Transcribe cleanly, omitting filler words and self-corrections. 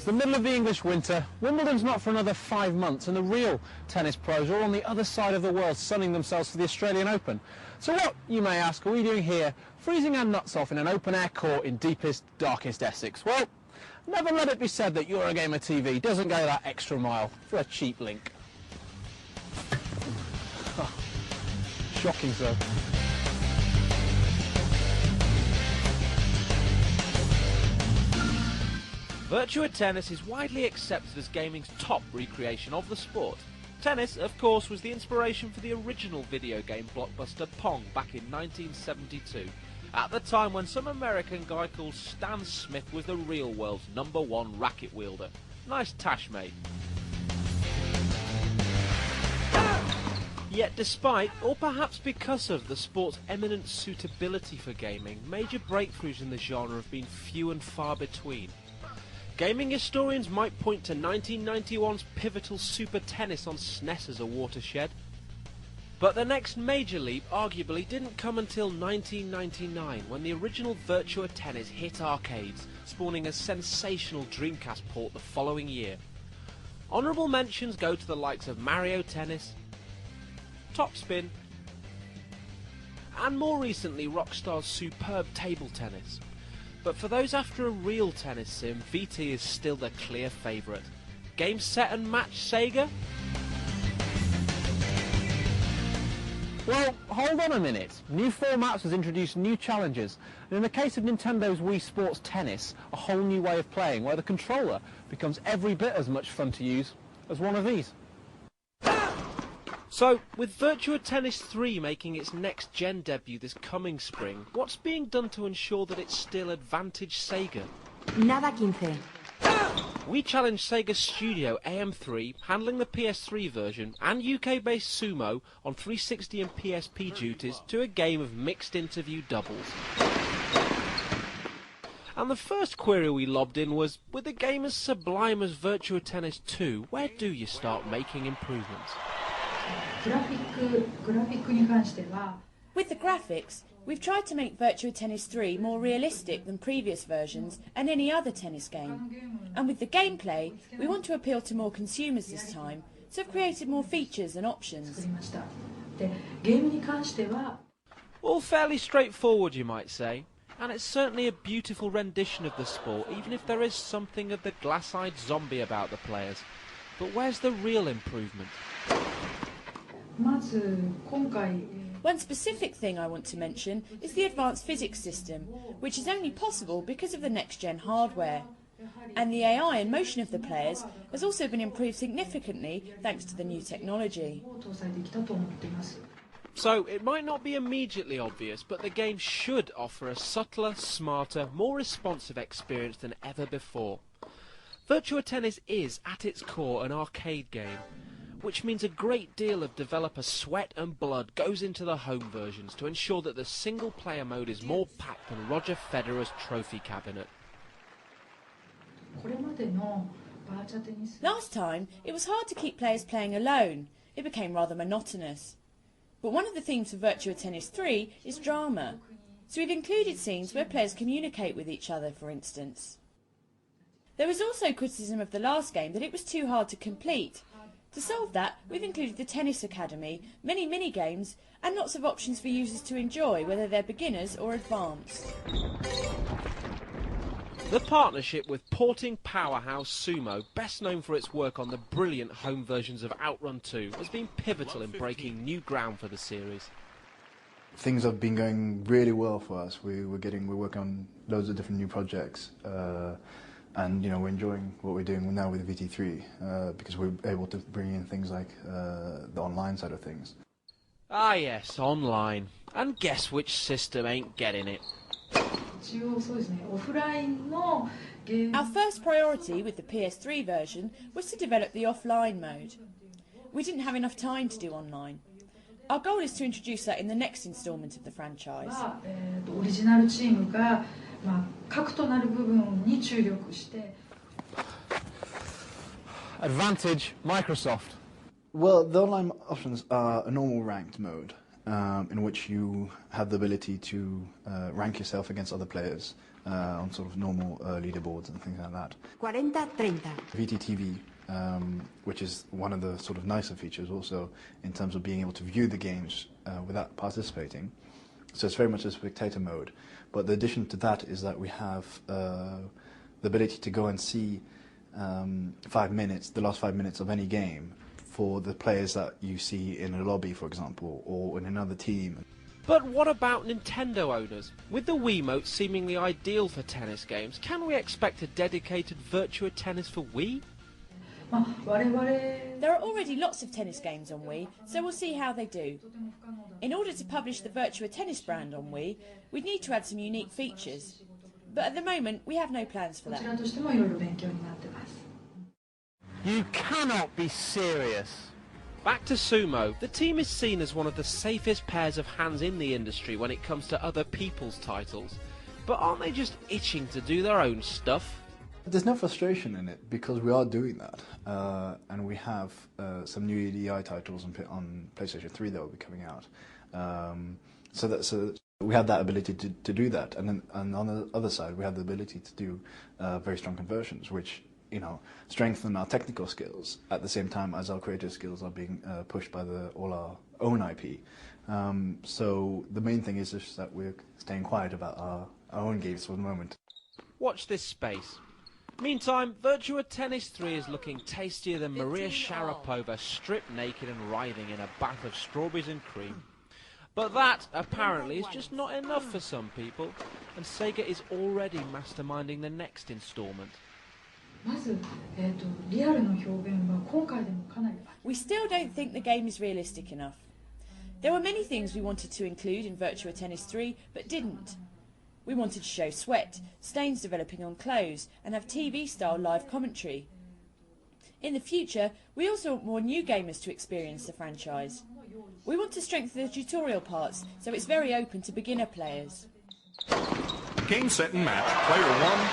It's the middle of the English winter, Wimbledon's not for another 5 months, and the real tennis pros are all on the other side of the world sunning themselves for the Australian Open. So what, you may ask, are we doing here, freezing our nuts off in an open-air court in deepest, darkest Essex? Well, never let it be said that Eurogamer TV doesn't go that extra mile for a cheap link. Shocking, sir. Virtua Tennis is widely accepted as gaming's top recreation of the sport. Tennis, of course, was the inspiration for the original video game blockbuster Pong back in 1972, at the time when some American guy called Stan Smith was the real world's #1 racket wielder. Nice tash, mate. Yet despite, or perhaps because of, the sport's eminent suitability for gaming, major breakthroughs in the genre have been few and far between. Gaming historians might point to 1991's pivotal Super Tennis on SNES as a watershed, but the next major leap arguably didn't come until 1999, when the original Virtua Tennis hit arcades, spawning a sensational Dreamcast port the following year. Honourable mentions go to the likes of Mario Tennis, Topspin, and more recently Rockstar's superb table tennis. But for those after a real tennis sim, VT is still the clear favourite. Game, set and match, Sega? Well, hold on a minute. New formats has introduced new challenges, and in the case of Nintendo's Wii Sports Tennis, a whole new way of playing where the controller becomes every bit as much fun to use as one of these. So, with Virtua Tennis 3 making its next-gen debut this coming spring, what's being done to ensure that it's still advantage Sega? Nada 15. We challenged Sega Studio AM3, handling the PS3 version, and UK-based Sumo on 360 and PSP duties to a game of mixed interview doubles. And the first query we lobbed in was, with a game as sublime as Virtua Tennis 2, where do you start making improvements? With the graphics, we've tried to make Virtua Tennis 3 more realistic than previous versions and any other tennis game. And with the gameplay, we want to appeal to more consumers this time, so have created more features and options. All fairly straightforward, you might say, and it's certainly a beautiful rendition of the sport, even if there is something of the glass-eyed zombie about the players. But where's the real improvement? One specific thing I want to mention is the advanced physics system, which is only possible because of the next-gen hardware. And the AI and motion of the players has also been improved significantly thanks to the new technology. So, it might not be immediately obvious, but the game should offer a subtler, smarter, more responsive experience than ever before. Virtua Tennis is, at its core, an arcade game, which means a great deal of developer sweat and blood goes into the home versions to ensure that the single-player mode is more packed than Roger Federer's trophy cabinet. Last time, it was hard to keep players playing alone. It became rather monotonous. But one of the themes for Virtua Tennis 3 is drama. So we've included scenes where players communicate with each other, for instance. There was also criticism of the last game that it was too hard to complete. To solve that, we've included the Tennis Academy, many mini-games, and lots of options for users to enjoy, whether they're beginners or advanced. The partnership with porting powerhouse Sumo, best known for its work on the brilliant home versions of Outrun 2, has been pivotal in breaking new ground for the series. Things have been going really well for us. We're working on loads of different new projects. And we're enjoying what we're doing now with VT3 because we're able to bring in things like the online side of things. Ah yes, online. And guess which system ain't getting it? Our first priority with the PS3 version was to develop the offline mode. We didn't have enough time to do online. Our goal is to introduce that in the next instalment of the franchise. Advantage Microsoft. Well, the online options are a normal ranked mode in which you have the ability to rank yourself against other players on sort of normal leaderboards and things like that. 40-30. VTTV, which is one of the sort of nicer features also in terms of being able to view the games without participating. So it's very much a spectator mode. But the addition to that is that we have the ability to go and see 5 minutes, the last 5 minutes of any game for the players that you see in a lobby, for example, or in another team. But what about Nintendo owners? With the Wiimote seemingly ideal for tennis games, can we expect a dedicated Virtua Tennis for Wii? There are already lots of tennis games on Wii, so we'll see how they do. In order to publish the Virtua Tennis brand on Wii, we'd need to add some unique features. But at the moment, we have no plans for that. You cannot be serious. Back to sumo, the team is seen as one of the safest pairs of hands in the industry when it comes to other people's titles. But aren't they just itching to do their own stuff? There's no frustration in it because we are doing that, and we have some new EDI titles on PlayStation 3 that will be coming out. So we have that ability to do that, and then on the other side we have the ability to do very strong conversions, which strengthen our technical skills at the same time as our creative skills are being pushed by all our own IP. So the main thing is just that we're staying quiet about our own games for the moment. Watch this space. Meantime, Virtua Tennis 3 is looking tastier than Maria Sharapova stripped naked and writhing in a bath of strawberries and cream. But that, apparently, is just not enough for some people, and Sega is already masterminding the next instalment. We still don't think the game is realistic enough. There were many things we wanted to include in Virtua Tennis 3, but didn't. We wanted to show sweat, stains developing on clothes, and have TV-style live commentary. In the future, we also want more new gamers to experience the franchise. We want to strengthen the tutorial parts, so it's very open to beginner players. Game, set, and match. Player 1.